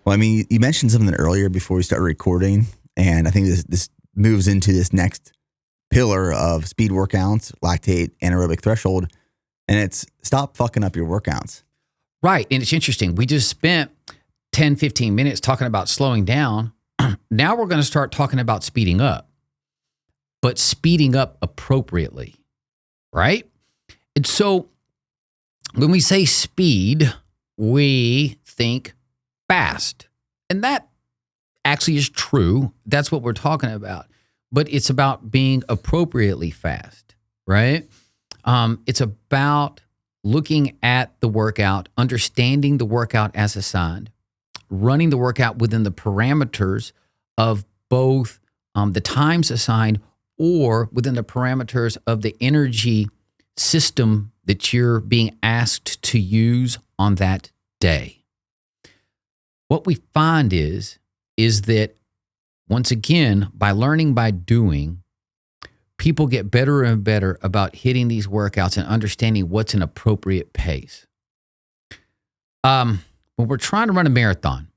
Well, I mean, you mentioned something earlier before we started recording, and I think this moves into this next pillar of speed workouts, lactate, anaerobic threshold, and it's stop fucking up your workouts. Right. And it's interesting. We just spent 10, 15 minutes talking about slowing down. Now we're going to start talking about speeding up, but speeding up appropriately, right? And so when we say speed, we think fast. And that actually is true. That's what we're talking about. But it's about being appropriately fast, right? It's about looking at the workout, understanding the workout as assigned, running the workout within the parameters of both the times assigned or within the parameters of the energy system that you're being asked to use on that day. What we find is that, once again, by learning by doing, people get better and better about hitting these workouts and understanding what's an appropriate pace. When we're trying to run a marathon,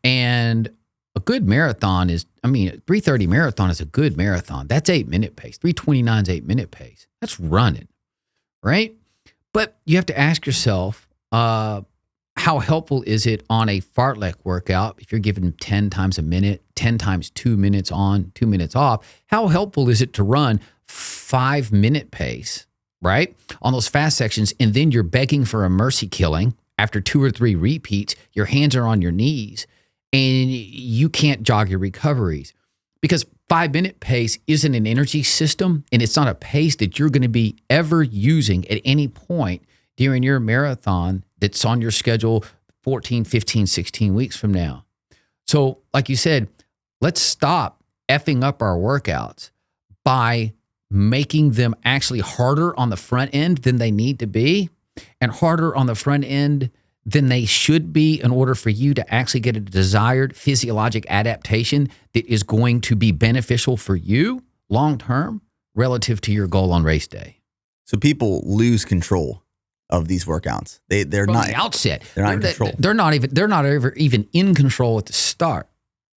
and a good marathon is, a 3:30 marathon is a good marathon. That's 8-minute pace. 3:29 is 8-minute pace. That's running, right? But you have to ask yourself, how helpful is it on a fartlek workout if you're given 10 times a minute, 10 times 2 minutes on, 2 minutes off? How helpful is it to run 5-minute pace, right, on those fast sections, and then you're begging for a mercy killing after 2 or 3 repeats, your hands are on your knees, and you can't jog your recoveries? Because 5-minute pace isn't an energy system, and it's not a pace that you're going to be ever using at any point during your marathon that's on your schedule 14, 15, 16 weeks from now. So like you said, let's stop effing up our workouts by making them actually harder on the front end than they need to be, and harder on the front end than they should be, in order for you to actually get a desired physiologic adaptation that is going to be beneficial for you long-term relative to your goal on race day. So people lose control of these workouts. They're From not the outset. They're not in control. They're not even in control at the start,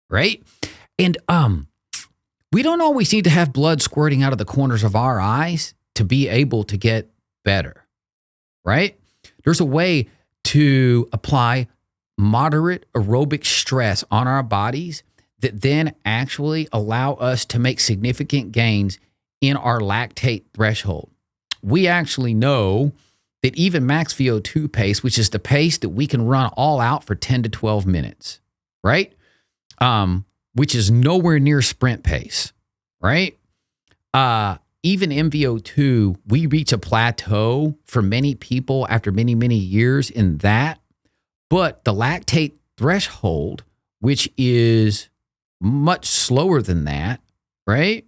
right? And we don't always need to have blood squirting out of the corners of our eyes to be able to get better, right? There's a way to apply moderate aerobic stress on our bodies that then actually allow us to make significant gains in our lactate threshold. We actually know that even max VO2 pace, which is the pace that we can run all out for 10 to 12 minutes, right? Which is nowhere near sprint pace, right? Even MVO2, we reach a plateau for many people after many, many years in that. But the lactate threshold, which is much slower than that, right,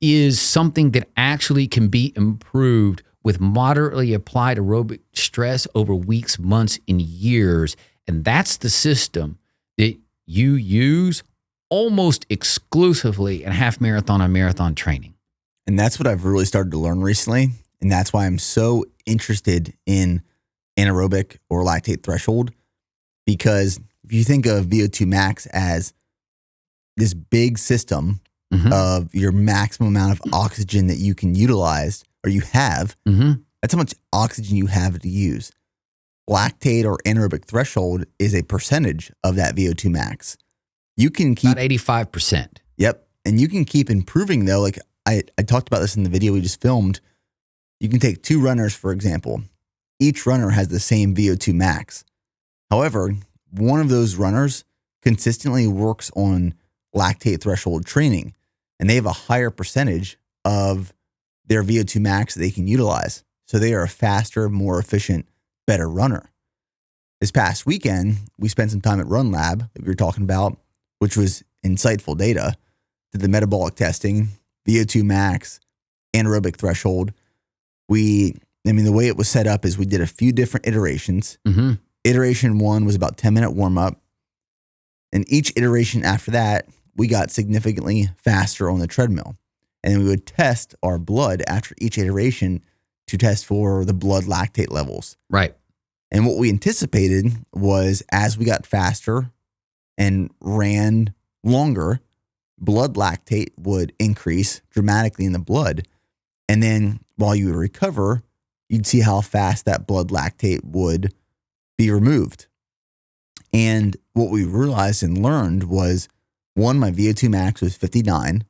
is something that actually can be improved with moderately applied aerobic stress over weeks, months, and years. And that's the system that you use almost exclusively in half marathon and marathon training. And that's what I've really started to learn recently. And that's why I'm so interested in anaerobic or lactate threshold. Because if you think of VO2 max as this big system of your maximum amount of oxygen that you can utilize or you have, that's how much oxygen you have to use. Lactate or anaerobic threshold is a percentage of that VO2 max. You can keep... About 85%. Yep. And you can keep improving though. Like I talked about this in the video we just filmed. You can take 2 runners, for example. Each runner has the same VO2 max. However, one of those runners consistently works on lactate threshold training, and they have a higher percentage of their VO2 max that they can utilize. So they are a faster, more efficient, better runner. This past weekend, we spent some time at Run Lab that we were talking about, which was insightful data. Did the metabolic testing, VO2 max, anaerobic threshold. The way it was set up is we did a few different iterations. Iteration 1 was about 10-minute warm-up. And each iteration after that, we got significantly faster on the treadmill. And then we would test our blood after each iteration to test for the blood lactate levels. Right. And what we anticipated was as we got faster and ran longer, blood lactate would increase dramatically in the blood. And then while you would recover, you'd see how fast that blood lactate would be removed. And what we realized and learned was, one, my VO2 max was 59,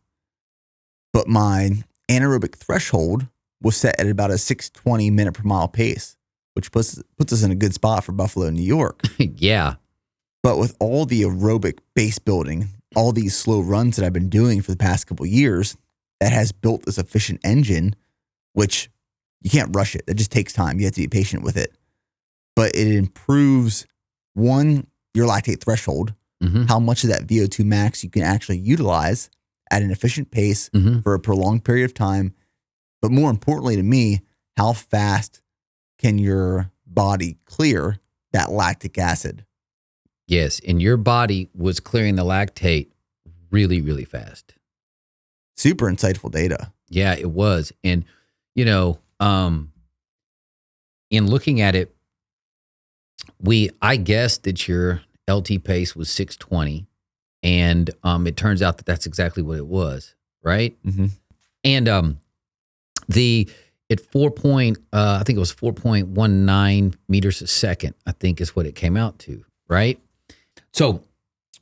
but my anaerobic threshold was set at about a 620 minute per mile pace, which puts us in a good spot for Buffalo, New York. Yeah. But with all the aerobic base building, all these slow runs that I've been doing for the past couple of years, that has built this efficient engine, which you can't rush it. It just takes time. You have to be patient with it. But it improves, one, your lactate threshold, how much of that VO2 max you can actually utilize at an efficient pace for a prolonged period of time. But more importantly to me, how fast can your body clear that lactic acid? Yes. And your body was clearing the lactate really, really fast. Super insightful data. Yeah, it was. And, you know, in looking at it, I guessed that your LT pace was 620, and it turns out that that's exactly what it was, right? And at I think it was 4.19 meters a second, I think is what it came out to, right? So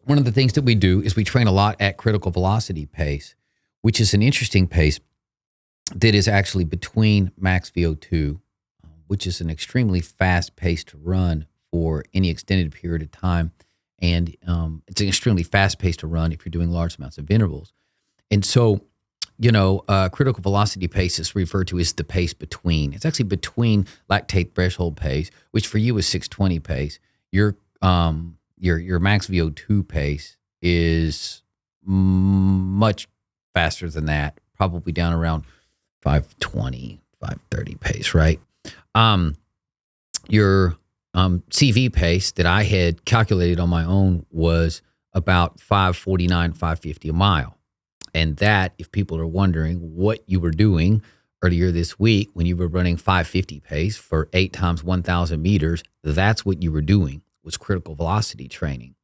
one of the things that we do is we train a lot at critical velocity pace, which is an interesting pace that is actually between max VO2, which is an extremely fast pace to run for any extended period of time. And it's an extremely fast pace to run if you're doing large amounts of intervals. And so, you know, critical velocity pace is referred to as the pace between. It's actually between lactate threshold pace, which for you is 620 pace. Your max VO2 pace is much faster than that, probably down around 520, 530 pace, right? Your CV pace that I had calculated on my own was about 549, 550 a mile. And that, if people are wondering what you were doing earlier this week when you were running 550 pace for 8 times 1,000 meters, that's what you were doing, was critical velocity training.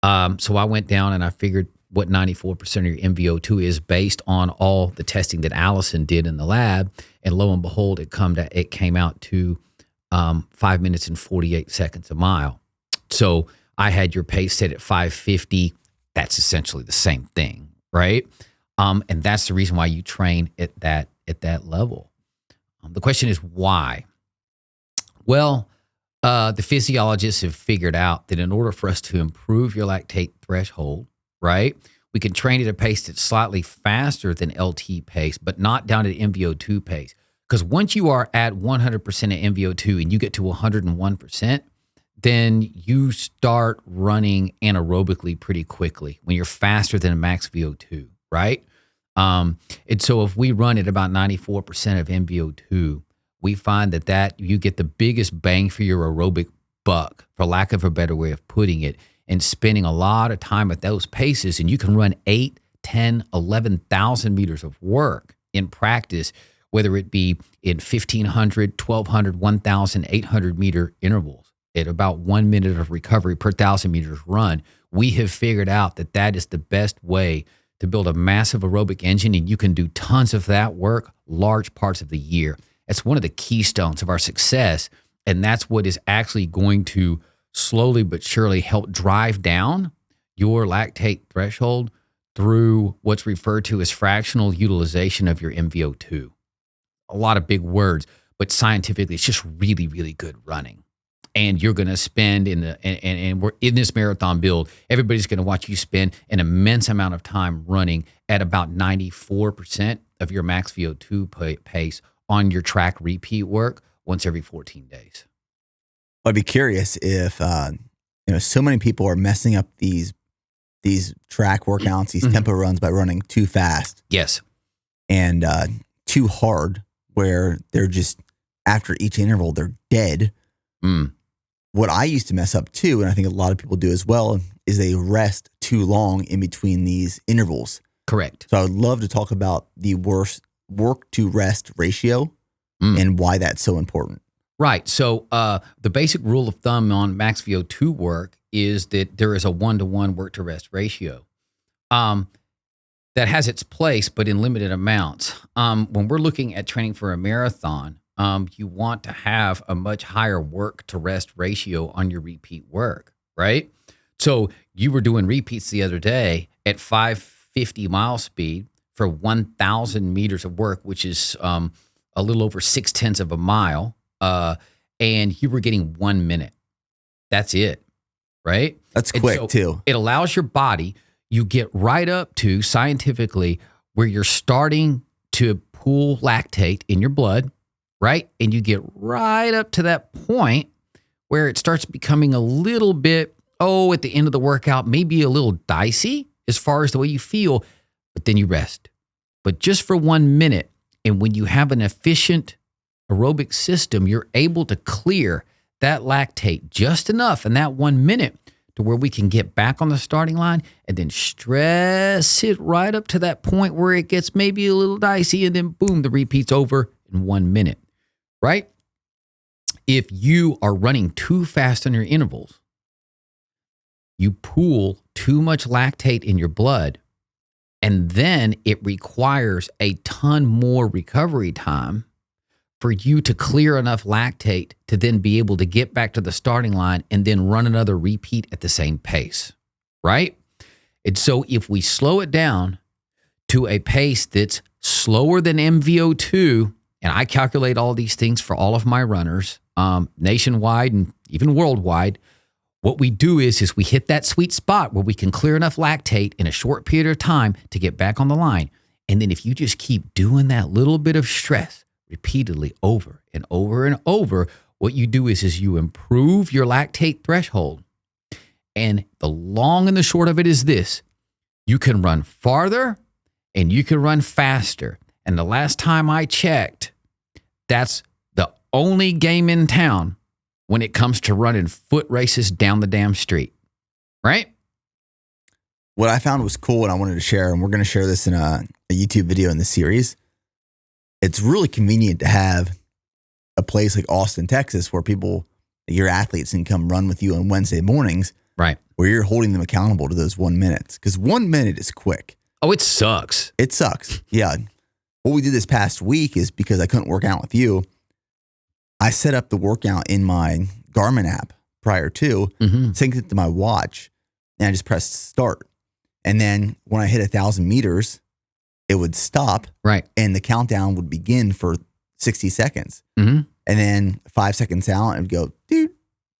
So I went down and I figured what 94% of your MVO2 is based on all the testing that Allison did in the lab. And lo and behold, it came out to 5 minutes and 48 seconds a mile. So I had your pace set at 550. That's essentially the same thing, right? And that's the reason why you train at that level. The question is why? Well, the physiologists have figured out that in order for us to improve your lactate threshold, right, we can train at a pace that's slightly faster than LT pace, but not down at MVO2 pace. Because once you are at 100% of MVO2 and you get to 101%, then you start running anaerobically pretty quickly when you're faster than max VO2, right? And so if we run at about 94% of MVO2, we find that you get the biggest bang for your aerobic buck, for lack of a better way of putting it, and spending a lot of time at those paces, and you can run 8, 10, 11,000 meters of work in practice, whether it be in 1,500, 1,200, 1,800 meter intervals at about 1 minute of recovery per 1,000 meters run. We have figured out that is the best way to build a massive aerobic engine, and you can do tons of that work large parts of the year. It's one of the keystones of our success, and that's what is actually going to slowly but surely help drive down your lactate threshold through what's referred to as fractional utilization of your MVO2. A lot of big words, but scientifically, it's just really, really good running. And you're going to spend and we're in this marathon build, everybody's going to watch you spend an immense amount of time running at about 94% of your max VO2 pace on your track repeat work once every 14 days. I'd be curious if, so many people are messing up these track workouts, these tempo runs by running too fast. Yes. And too hard, where they're just, after each interval, they're dead. What I used to mess up too, and I think a lot of people do as well, is they rest too long in between these intervals. Correct. So I would love to talk about the worst work to rest ratio and why that's so important. Right. So the basic rule of thumb on max VO2 work is that there is a 1-to-1 work to rest ratio. That has its place, but in limited amounts. When we're looking at training for a marathon, you want to have a much higher work to rest ratio on your repeat work, right? So you were doing repeats the other day at 550 mile speed for 1,000 meters of work, which is a little over 0.6 of a mile, and you were getting 1 minute. That's it, right? That's quick too. It allows your body, you get right up to scientifically where you're starting to pool lactate in your blood, right? And you get right up to that point where it starts becoming a little bit, at the end of the workout, maybe a little dicey as far as the way you feel, but then you rest. But just for 1 minute. And when you have an efficient aerobic system, you're able to clear that lactate just enough in that 1 minute to where we can get back on the starting line and then stress it right up to that point where it gets maybe a little dicey, and then boom, the repeat's over in 1 minute, right? If you are running too fast on your intervals, you pool too much lactate in your blood, and then it requires a ton more recovery time for you to clear enough lactate to then be able to get back to the starting line and then run another repeat at the same pace, right? And so if we slow it down to a pace that's slower than MVO2, and I calculate all these things for all of my runners, nationwide and even worldwide, what we do is we hit that sweet spot where we can clear enough lactate in a short period of time to get back on the line. And then if you just keep doing that little bit of stress repeatedly over and over and over, what you do is you improve your lactate threshold. And the long and the short of it is this: you can run farther and you can run faster. And the last time I checked, that's the only game in town when it comes to running foot races down the damn street, right? What I found was cool and I wanted to share, and we're going to share this in a YouTube video in the series. It's really convenient to have a place like Austin, Texas, where your athletes can come run with you on Wednesday mornings, right? Where you're holding them accountable to those 1 minute, because 1 minute is quick. Oh, it sucks. It sucks. Yeah. What we did this past week is, because I couldn't work out with you, I set up the workout in my Garmin app prior to, synced it to my watch, and I just pressed start. And then when I hit 1,000 meters, it would stop, right? And the countdown would begin for 60 seconds. And then 5 seconds out, it would go doot,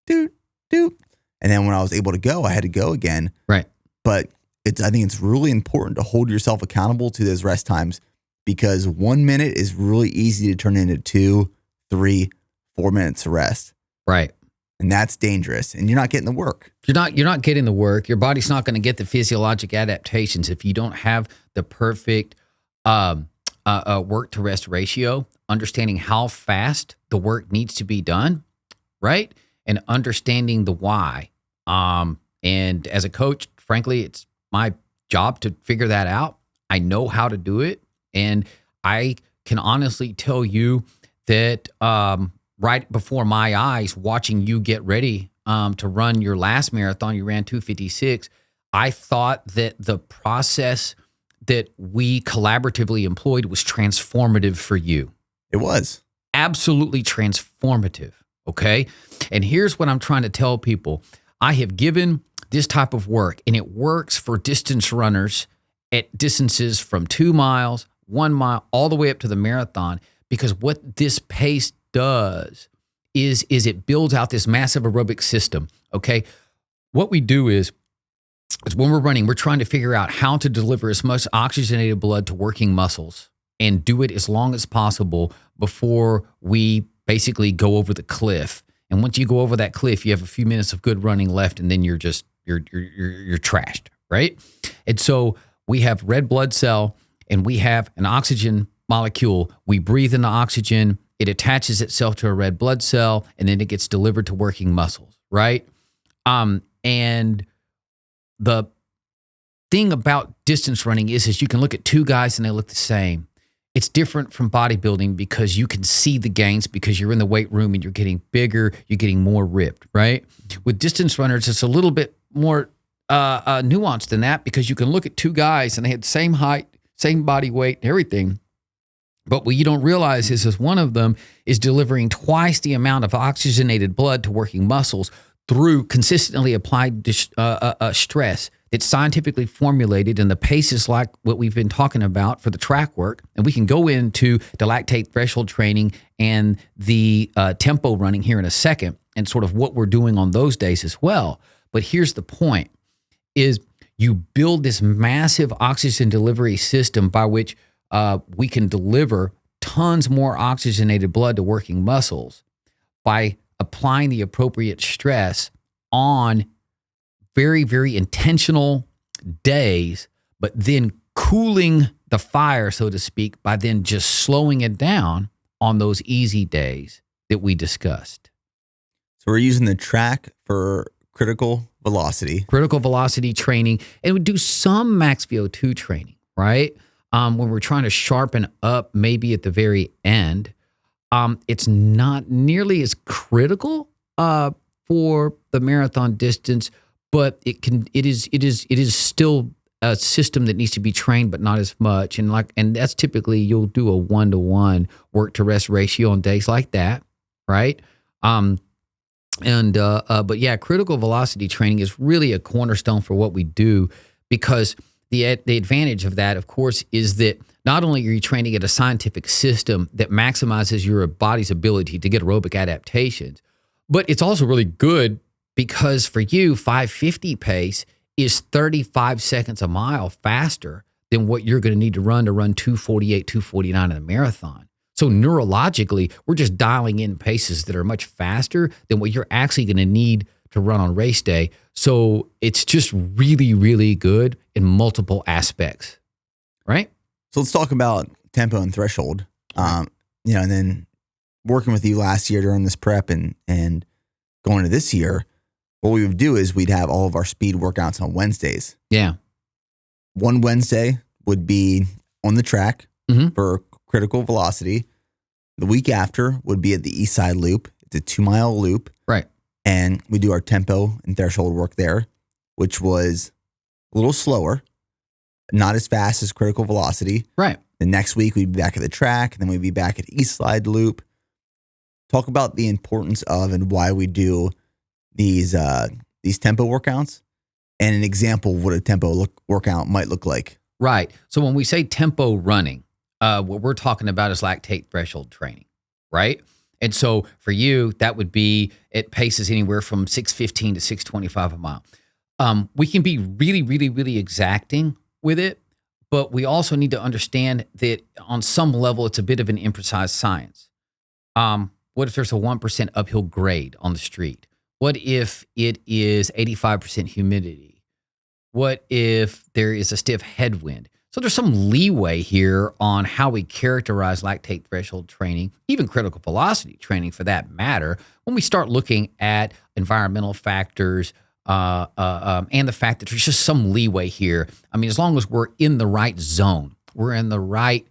doot, doot. And then when I was able to go, I had to go again. Right. But I think it's really important to hold yourself accountable to those rest times, because 1 minute is really easy to turn into 2, 3, 4 minutes of rest. Right. And that's dangerous. And you're not getting the work. You're not getting the work. Your body's not going to get the physiologic adaptations if you don't have the perfect work to rest ratio, understanding how fast the work needs to be done, right? And understanding the why. And as a coach, frankly, it's my job to figure that out. I know how to do it. And I can honestly tell you that right before my eyes, watching you get ready to run your last marathon, you ran 2:56. I thought that the process that we collaboratively employed was transformative for you. It was. Absolutely transformative, okay? And here's what I'm trying to tell people. I have given this type of work, and it works for distance runners at distances from 2 miles, 1 mile, all the way up to the marathon, because what this pace does is it builds out this massive aerobic system, okay? What we do is when we're running, we're trying to figure out how to deliver as much oxygenated blood to working muscles and do it as long as possible before we basically go over the cliff. And once you go over that cliff, you have a few minutes of good running left, and then you're trashed, right? And so we have red blood cell and we have an oxygen molecule. We breathe in the oxygen. It attaches itself to a red blood cell, and then it gets delivered to working muscles, right? And the thing about distance running is you can look at two guys and they look the same. It's different from bodybuilding because you can see the gains because you're in the weight room and you're getting bigger, you're getting more ripped, right? With distance runners, it's a little bit more nuanced than that because you can look at two guys and they had the same height, same body weight, everything. But what you don't realize is one of them is delivering twice the amount of oxygenated blood to working muscles through consistently applied stress. It's scientifically formulated, and the pace is like what we've been talking about for the track work. And we can go into the lactate threshold training and the tempo running here in a second and sort of what we're doing on those days as well. But here's the point, is you build this massive oxygen delivery system by which we can deliver tons more oxygenated blood to working muscles by applying the appropriate stress on very, very intentional days, but then cooling the fire, so to speak, by then just slowing it down on those easy days that we discussed. So we're using the track for critical velocity. Critical velocity training, and we do some max VO2 training, right? When we're trying to sharpen up maybe at the very end. It's not nearly as critical for the marathon distance, but it is still a system that needs to be trained, but not as much. And that's typically you'll do a 1-to-1 work to rest ratio on days like that, right? But yeah, critical velocity training is really a cornerstone for what we do because the advantage of that, of course, is that not only are you training at a scientific system that maximizes your body's ability to get aerobic adaptations, but it's also really good because for you, 550 pace is 35 seconds a mile faster than what you're going to need to run 248, 249 in a marathon. So neurologically, we're just dialing in paces that are much faster than what you're actually going to need to run on race day. So it's just really, really good in multiple aspects, right? So let's talk about tempo and threshold. And then working with you last year during this prep and going to this year, what we would do is we'd have all of our speed workouts on Wednesdays. Yeah. One Wednesday would be on the track for critical velocity. The week after would be at the East Side Loop. It's a 2-mile loop. Right. And we do our tempo and threshold work there, which was a little slower, not as fast as critical velocity. Right. The next week we'd be back at the track, and then we'd be back at East Side Loop. Talk about the importance of and why we do these tempo workouts and an example of what a tempo workout might look like. Right. So when we say tempo running, what we're talking about is lactate threshold training, right? And so for you, that would be at paces anywhere from 6:15 to 6:25 a mile. We can be really, really, really exacting with it, but we also need to understand that on some level, it's a bit of an imprecise science. What if there's a 1% uphill grade on the street? What if it is 85% humidity? What if there is a stiff headwind? So there's some leeway here on how we characterize lactate threshold training, even critical velocity training for that matter, when we start looking at environmental factors and the fact that there's just some leeway here. I mean, as long as we're in the right zone, we're in the right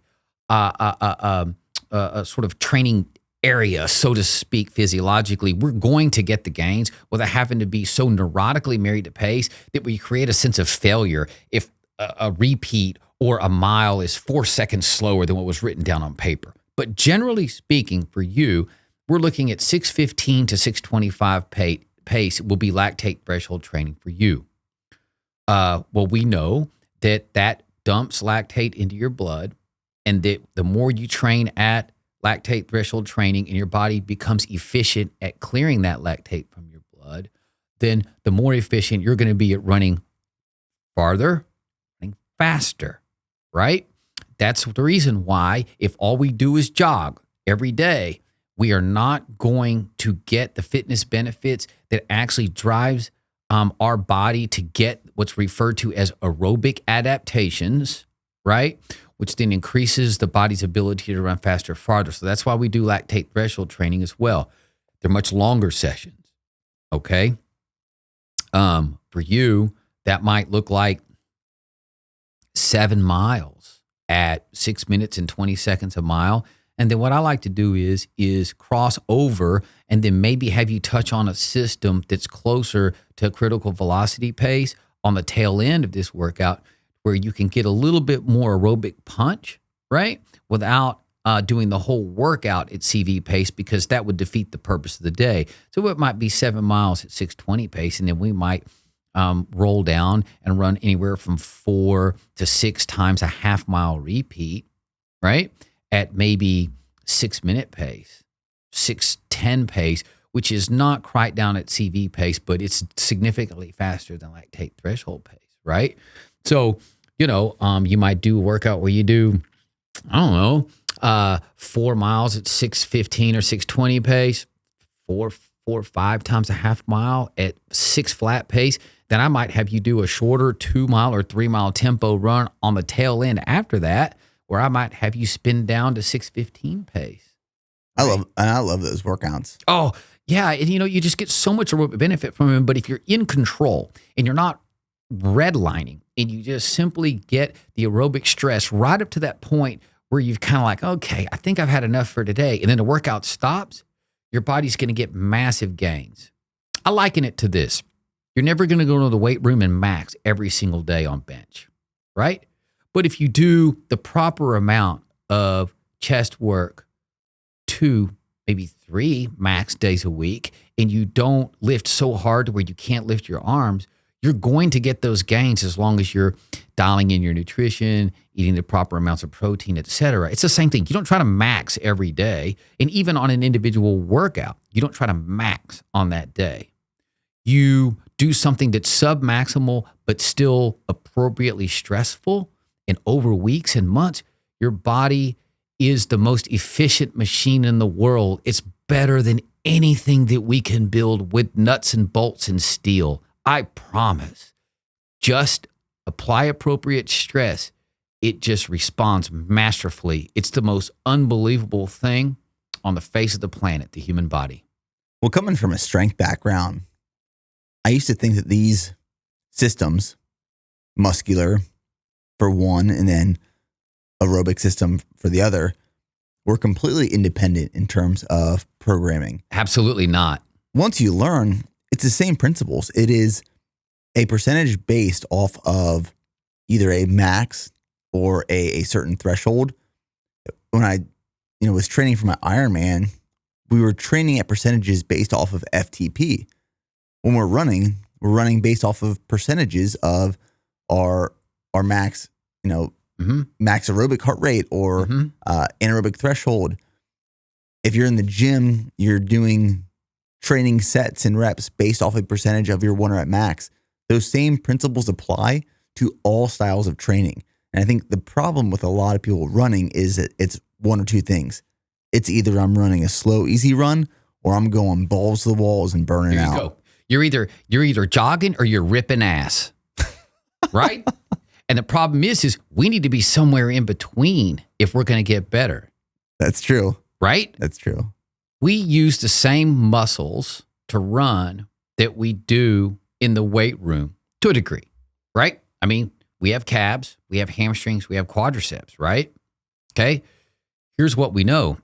sort of training area, so to speak, physiologically, we're going to get the gains without having to be so neurotically married to pace that we create a sense of failure if a repeat or a mile is 4 seconds slower than what was written down on paper. But generally speaking, for you, we're looking at 6:15 to 6:25 pace will be lactate threshold training for you. Well, we know that dumps lactate into your blood, and that the more you train at lactate threshold training and your body becomes efficient at clearing that lactate from your blood, then the more efficient you're going to be at running farther, running faster, right? That's the reason why if all we do is jog every day, we are not going to get the fitness benefits that actually drives our body to get what's referred to as aerobic adaptations, right? Which then increases the body's ability to run faster, farther. So that's why we do lactate threshold training as well. They're much longer sessions, okay? For you, that might look like 7 miles at 6 minutes and 20 seconds a mile. And then what I like to do is cross over and then maybe have you touch on a system that's closer to a critical velocity pace on the tail end of this workout, where you can get a little bit more aerobic punch, right? Without doing the whole workout at CV pace, because that would defeat the purpose of the day. So it might be 7 miles at 6:20 pace, and then we might roll down and run anywhere from 4 to 6 times a half mile repeat, right? At maybe 6 minute pace, 6:10 pace, which is not quite down at CV pace, but it's significantly faster than lactate threshold pace, right? So, you might do a workout where you do, 4 miles at 6:15 or 6:20 pace, four or 5 times a half mile at 6 flat pace. Then I might have you do a shorter 2 mile or 3 mile tempo run on the tail end after that, where I might have you spin down to 6:15 pace. I love those workouts. Oh, yeah. And you just get so much aerobic benefit from them. But if you're in control and you're not redlining and you just simply get the aerobic stress right up to that point where you've kind of like, okay, I think I've had enough for today. And then the workout stops, your body's going to get massive gains. I liken it to this. You're never going to go to the weight room and max every single day on bench, right? But if you do the proper amount of chest work, 2, maybe 3 max days a week, and you don't lift so hard to where you can't lift your arms, you're going to get those gains as long as you're dialing in your nutrition, eating the proper amounts of protein, et cetera. It's the same thing. You don't try to max every day. And even on an individual workout, you don't try to max on that day. You do something that's sub-maximal, but still appropriately stressful. And over weeks and months, your body is the most efficient machine in the world. It's better than anything that we can build with nuts and bolts and steel. I promise. Just apply appropriate stress. It just responds masterfully. It's the most unbelievable thing on the face of the planet, the human body. Well, coming from a strength background, I used to think that these systems, muscular for one, and then aerobic system for the other, were completely independent in terms of programming. Absolutely not. Once you learn, it's the same principles. It is a percentage based off of either a max or a certain threshold. When I was training for my Ironman, we were training at percentages based off of FTP. When we're running based off of percentages of our max, max aerobic heart rate or anaerobic threshold. If you're in the gym, you're doing training sets and reps based off a percentage of your 1 rep max. Those same principles apply to all styles of training. And I think the problem with a lot of people running is that it's one or two things. It's either I'm running a slow, easy run, or I'm going balls to the walls and burning out. Go. You're either jogging or you're ripping ass, right? And the problem is we need to be somewhere in between if we're going to get better. That's true. Right? That's true. We use the same muscles to run that we do in the weight room to a degree, right? I mean, we have calves, we have hamstrings, we have quadriceps, right? Okay. Here's what we know.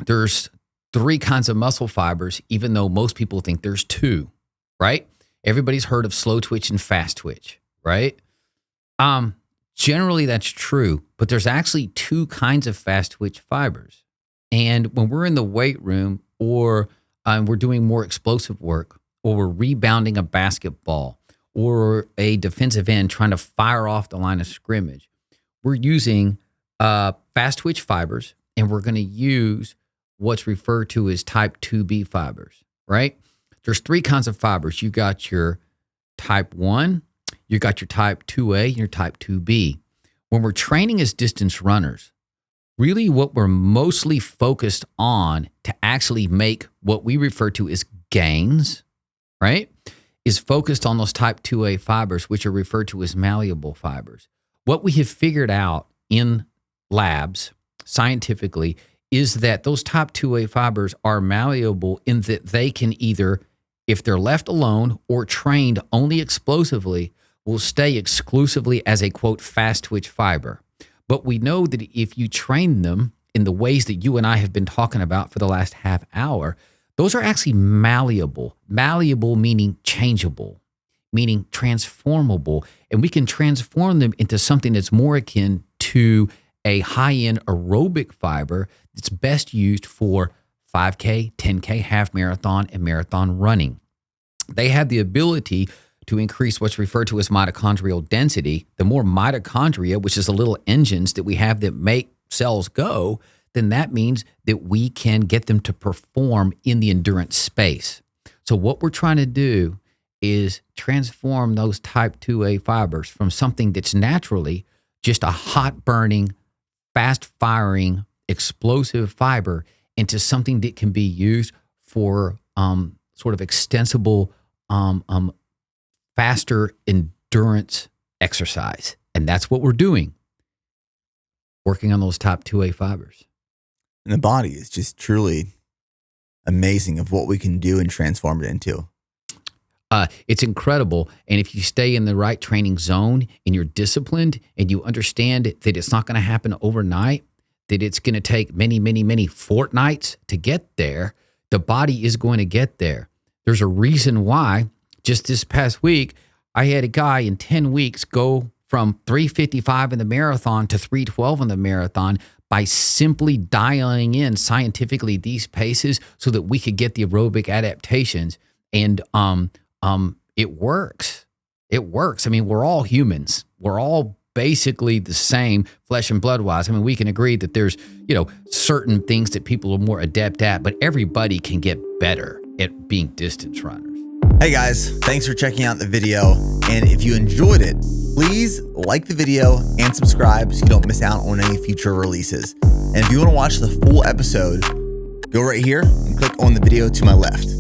There's 3 kinds of muscle fibers, even though most people think there's 2, right? Everybody's heard of slow twitch and fast twitch, right? Generally that's true, but there's actually 2 kinds of fast twitch fibers. And when we're in the weight room or we're doing more explosive work, or we're rebounding a basketball or a defensive end trying to fire off the line of scrimmage, we're using fast twitch fibers, and we're going to use what's referred to as type 2B fibers, right? There's 3 kinds of fibers. You got your type 1, you got your type 2A, and your type 2B. When we're training as distance runners, really what we're mostly focused on to actually make what we refer to as gains, right, is focused on those type 2A fibers, which are referred to as malleable fibers. What we have figured out in labs scientifically is that those type 2A fibers are malleable in that they can either, if they're left alone or trained only explosively, will stay exclusively as a, quote, fast twitch fiber. But we know that if you train them in the ways that you and I have been talking about for the last half hour, those are actually malleable. Malleable meaning changeable, meaning transformable. And we can transform them into something that's more akin to a high-end aerobic fiber that's best used for 5K, 10K, half marathon, and marathon running. They have the ability to increase what's referred to as mitochondrial density. The more mitochondria, which is the little engines that we have that make cells go, then that means that we can get them to perform in the endurance space. So what we're trying to do is transform those type 2A fibers from something that's naturally just a hot burning, fast firing, explosive fiber into something that can be used for sort of extensible, faster endurance exercise. And that's what we're doing, working on those top 2A fibers. And the body is just truly amazing of what we can do and transform it into. It's incredible. And if you stay in the right training zone and you're disciplined and you understand that it's not going to happen overnight, that it's going to take many, many, many fortnights to get there, the body is going to get there. There's a reason why just this past week, I had a guy in 10 weeks go from 3:55 in the marathon to 3:12 in the marathon by simply dialing in scientifically these paces so that we could get the aerobic adaptations. And it works. It works. I mean, we're all humans. We're all basically the same flesh and blood wise. I mean, we can agree that there's, certain things that people are more adept at, but everybody can get better at being distance runners. Hey guys, thanks for checking out the video. And if you enjoyed it, please like the video and subscribe so you don't miss out on any future releases. And if you want to watch the full episode, go right here and click on the video to my left.